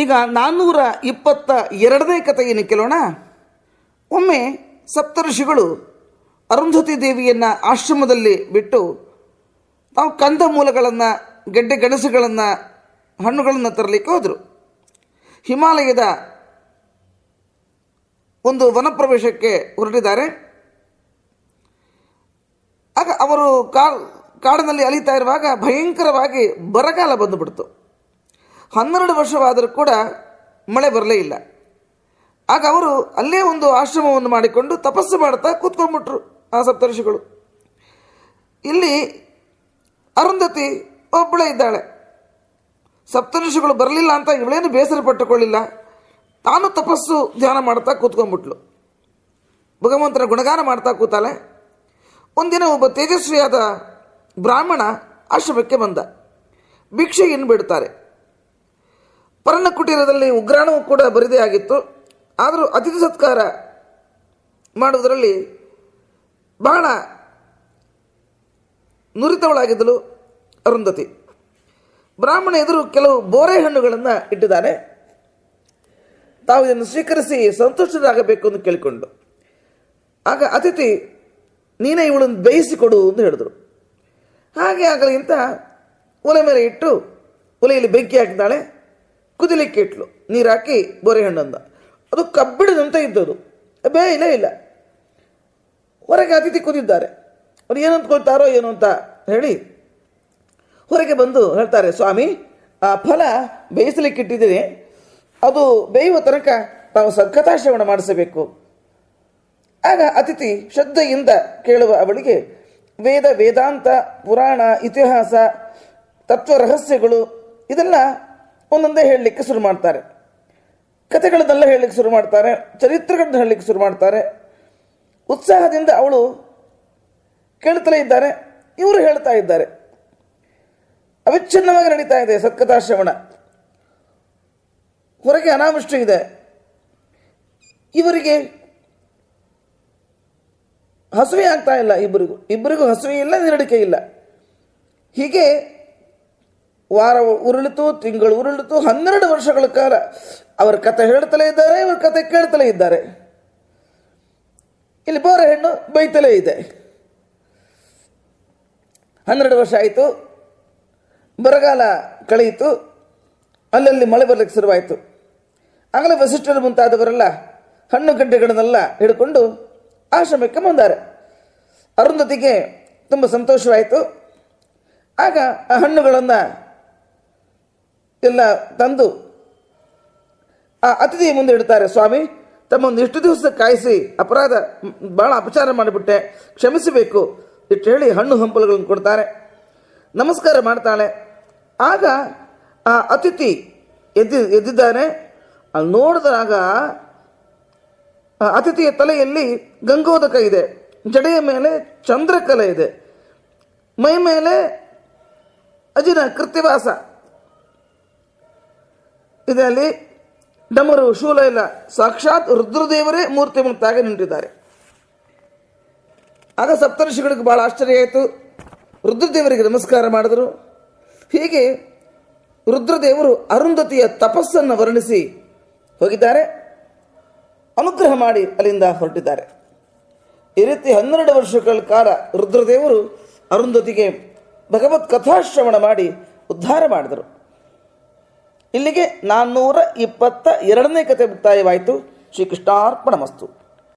ಈಗ 422ನೇ ಕಥೆಯನ್ನು ಕೇಳೋಣ. ಒಮ್ಮೆ ಸಪ್ತಋಷಿಗಳು ಅರುಂಧತಿ ದೇವಿಯನ್ನು ಆಶ್ರಮದಲ್ಲಿ ಬಿಟ್ಟು ತಾವು ಕಂದ ಮೂಲಗಳನ್ನು, ಗೆಡ್ಡೆ ಗೆಣಸುಗಳನ್ನು, ಹಣ್ಣುಗಳನ್ನು ತರಲಿಕ್ಕೆ ಹೋದರು. ಹಿಮಾಲಯದ ಒಂದು ವನಪ್ರವೇಶಕ್ಕೆ ಹೊರಟಿದ್ದಾರೆ. ಆಗ ಅವರು ಕಾಡಿನಲ್ಲಿ ಅಲಿತಾ ಇರುವಾಗ ಭಯಂಕರವಾಗಿ ಬರಗಾಲ ಬಂದುಬಿಡ್ತು. 12 ವರ್ಷವಾದರೂ ಕೂಡ ಮಳೆ ಬರಲೇ ಇಲ್ಲ. ಆಗ ಅವರು ಅಲ್ಲೇ ಒಂದು ಆಶ್ರಮವನ್ನು ಮಾಡಿಕೊಂಡು ತಪಸ್ಸು ಮಾಡ್ತಾ ಕೂತ್ಕೊಂಡ್ಬಿಟ್ರು ಆ ಸಪ್ತಋಷಿಗಳು. ಇಲ್ಲಿ ಅರುಂಧತಿ ಒಬ್ಬಳೇ ಇದ್ದಾಳೆ. ಸಪ್ತಋಷಿಗಳು ಬರಲಿಲ್ಲ ಅಂತ ಇವಳೇನು ಬೇಸರ ಪಟ್ಟುಕೊಳ್ಳಿಲ್ಲ. ತಾನು ತಪಸ್ಸು ಧ್ಯಾನ ಮಾಡ್ತಾ ಕೂತ್ಕೊಂಡ್ಬಿಟ್ಲು. ಭಗವಂತನ ಗುಣಗಾನ ಮಾಡ್ತಾ ಕೂತಾಳೆ. ಒಂದಿನ ಒಬ್ಬ ತೇಜಸ್ವಿಯಾದ ಬ್ರಾಹ್ಮಣ ಆಶ್ರಮಕ್ಕೆ ಬಂದ. ಭಿಕ್ಷೆಯನ್ನು ಬಿಡ್ತಾರೆ. ಪರ್ಣ ಕುಟೀರದಲ್ಲಿ ಉಗ್ರಾಣವೂ ಕೂಡ ಬರಿದೇ ಆಗಿತ್ತು. ಆದರೂ ಅತಿಥಿ ಸತ್ಕಾರ ಮಾಡುವುದರಲ್ಲಿ ಬಹಳ ನುರಿತವಳಾಗಿದ್ದಳು ಅರುಂಧತಿ. ಬ್ರಾಹ್ಮಣ ಎದುರು ಕೆಲವು ಬೋರೆ ಹಣ್ಣುಗಳನ್ನು ಇಟ್ಟಿದ್ದಾನೆ. ತಾವು ಇದನ್ನು ಸ್ವೀಕರಿಸಿ ಸಂತುಷ್ಟರಾಗಬೇಕು ಎಂದು ಕೇಳಿಕೊಂಡು, ಆಗ ಅತಿಥಿ ನೀನೇ ಇವಳನ್ನು ಬೇಯಿಸಿಕೊಡು ಎಂದು ಹೇಳಿದರು. ಹಾಗೆ ಆಗಲಿ ಅಂತ ಒಲೆ ಮೇಲೆ ಇಟ್ಟು ಒಲೆಯಲ್ಲಿ ಬೆಂಕಿ ಹಾಕಿದ್ದಾಳೆ. ಕುದಿಲಿಕ್ಕೆ ಇಟ್ಲು. ನೀರು ಹಾಕಿ ಬೋರೆ ಹಣ್ಣಂದ. ಅದು ಕಬ್ಬಿಣದಂತೆ ಇದ್ದದು, ಬೇಯಲೇ ಇಲ್ಲ. ಹೊರಗೆ ಅತಿಥಿ ಕೂತಿದ್ದಾರೆ. ಅವ್ರು ಏನು ಅಂದ್ಕೊಳ್ತಾರೋ ಏನು ಅಂತ ಹೇಳಿ ಹೊರಗೆ ಬಂದು ಹೇಳ್ತಾರೆ, ಸ್ವಾಮಿ ಆ ಫಲ ಬೇಯಿಸಲಿಕ್ಕೆ ಇಟ್ಟಿದ್ದೀನಿ, ಅದು ಬೇಯುವ ತನಕ ನಾವು ಕಥಾಶ್ರವಣ ಮಾಡಿಸಬೇಕು. ಆಗ ಅತಿಥಿ ಶ್ರದ್ಧೆಯಿಂದ ಕೇಳುವ ಅವಳಿಗೆ ವೇದ, ವೇದಾಂತ, ಪುರಾಣ, ಇತಿಹಾಸ, ತತ್ವ ರಹಸ್ಯಗಳು ಇದೆಲ್ಲ ಒಂದೊಂದೇ ಹೇಳಲಿಕ್ಕೆ ಶುರು ಮಾಡ್ತಾರೆ. ಕಥೆಗಳನ್ನೆಲ್ಲ ಹೇಳಲಿಕ್ಕೆ ಶುರು ಮಾಡ್ತಾರೆ. ಚರಿತ್ರೆಗಳನ್ನ ಹೇಳಲಿಕ್ಕೆ ಶುರು ಮಾಡ್ತಾರೆ. ಉತ್ಸಾಹದಿಂದ ಅವಳು ಕೇಳ್ತಲೇ ಇದ್ದಾರೆ, ಇವರು ಹೇಳ್ತಾ ಇದ್ದಾರೆ. ಅವಿಚ್ಛಿನ್ನವಾಗಿ ನಡೀತಾ ಇದೆ ಸತ್ಕಥಾಶ್ರವಣ. ಹೊರಗೆ ಅನಾವೃಷ್ಟಿ ಇದೆ. ಇವರಿಗೆ ಹಸುವೆ ಆಗ್ತಾ ಇಲ್ಲ. ಇಬ್ಬರಿಗೂ ಹಸುವೆ ಇಲ್ಲ, ನಿರಡಿಕೆ ಇಲ್ಲ. ಹೀಗೆ ವಾರ ಉರುಳಿತು, ತಿಂಗಳು ಉರುಳಿತು. 12 ವರ್ಷಗಳ ಕಾಲ ಅವರ ಕತೆ ಹೇಳ್ತಲೇ ಇದ್ದಾರೆ, ಇವರ ಕತೆ ಕೇಳ್ತಲೇ ಇದ್ದಾರೆ. ಇಲ್ಲಿ ಬೋರೆ ಹೆಣ್ಣು ಬೈತಲೇ ಇದೆ. 12 ವರ್ಷ ಆಯಿತು. ಬರಗಾಲ ಕಳೆಯಿತು. ಅಲ್ಲಲ್ಲಿ ಮಳೆ ಬರಲಿಕ್ಕೆ ಶುರುವಾಯಿತು. ಆಗಲೇ ವಸಿಷ್ಠರು ಮುಂತಾದವರೆಲ್ಲ ಹಣ್ಣು ಗಡ್ಡೆಗಳನ್ನೆಲ್ಲ ಹಿಡ್ಕೊಂಡು ಆಶ್ರಮಕ್ಕೆ ಬಂದಾರೆ. ಅರುಂಧತಿಗೆ ತುಂಬ ಸಂತೋಷವಾಯಿತು. ಆಗ ಆ ಹಣ್ಣುಗಳನ್ನು ಎಲ್ಲ ತಂದು ಆ ಅತಿಥಿಯ ಮುಂದೆ ಇಡ್ತಾರೆ. ಸ್ವಾಮಿ, ತಮ್ಮೊಂದು ಇಷ್ಟು ದಿವಸ ಕಾಯಿಸಿ ಅಪರಾಧ ಭಾಳ ಅಪಚಾರ ಮಾಡಿಬಿಟ್ಟೆ, ಕ್ಷಮಿಸಬೇಕು ಇಟ್ಟು ಹೇಳಿ ಹಣ್ಣು ಹಂಪಲುಗಳನ್ನು ಕೊಡ್ತಾರೆ. ನಮಸ್ಕಾರ ಮಾಡ್ತಾಳೆ. ಆಗ ಆ ಅತಿಥಿ ಎದ್ದಿದ್ದಾನೆ. ಅಲ್ಲಿ ನೋಡಿದಾಗ ಅತಿಥಿಯ ತಲೆಯಲ್ಲಿ ಗಂಗೋದಕ ಇದೆ, ಜಡೆಯ ಮೇಲೆ ಚಂದ್ರಕಲೆ ಇದೆ, ಮೈ ಮೇಲೆ ಅಜಿನ ಕೃತ್ಯವಾಸ ಇದರಲ್ಲಿ ಡಮರು, ಶೂಲ ಇಲ್ಲ. ಸಾಕ್ಷಾತ್ ರುದ್ರದೇವರೇ ಮೂರ್ತಿ ಮುಂತಾಗಿ ನಿಂತಿದ್ದಾರೆ. ಆಗ ಸಪ್ತರ್ಷಿಗಳಿಗೆ ಬಹಳ ಆಶ್ಚರ್ಯ ಆಯಿತು. ರುದ್ರದೇವರಿಗೆ ನಮಸ್ಕಾರ ಮಾಡಿದರು. ಹೀಗೆ ರುದ್ರದೇವರು ಅರುಂಧತಿಯ ತಪಸ್ಸನ್ನು ವರ್ಣಿಸಿ ಹೋಗಿದ್ದಾರೆ. ಅನುಗ್ರಹ ಮಾಡಿ ಅಲ್ಲಿಂದ ಹೊರಟಿದ್ದಾರೆ. ಈ ರೀತಿ 12 ವರ್ಷಗಳ ಕಾಲ ರುದ್ರದೇವರು ಅರುಂಧತಿಗೆ ಭಗವತ್ ಕಥಾಶ್ರವಣ ಮಾಡಿ ಉದ್ಧಾರ ಮಾಡಿದರು. ಇಲ್ಲಿಗೆ 422ನೇ ಕಥೆ ಮುಕ್ತಾಯವಾಯಿತು. ಶ್ರೀಕೃಷ್ಣಾರ್ಪಣಮಸ್ತು.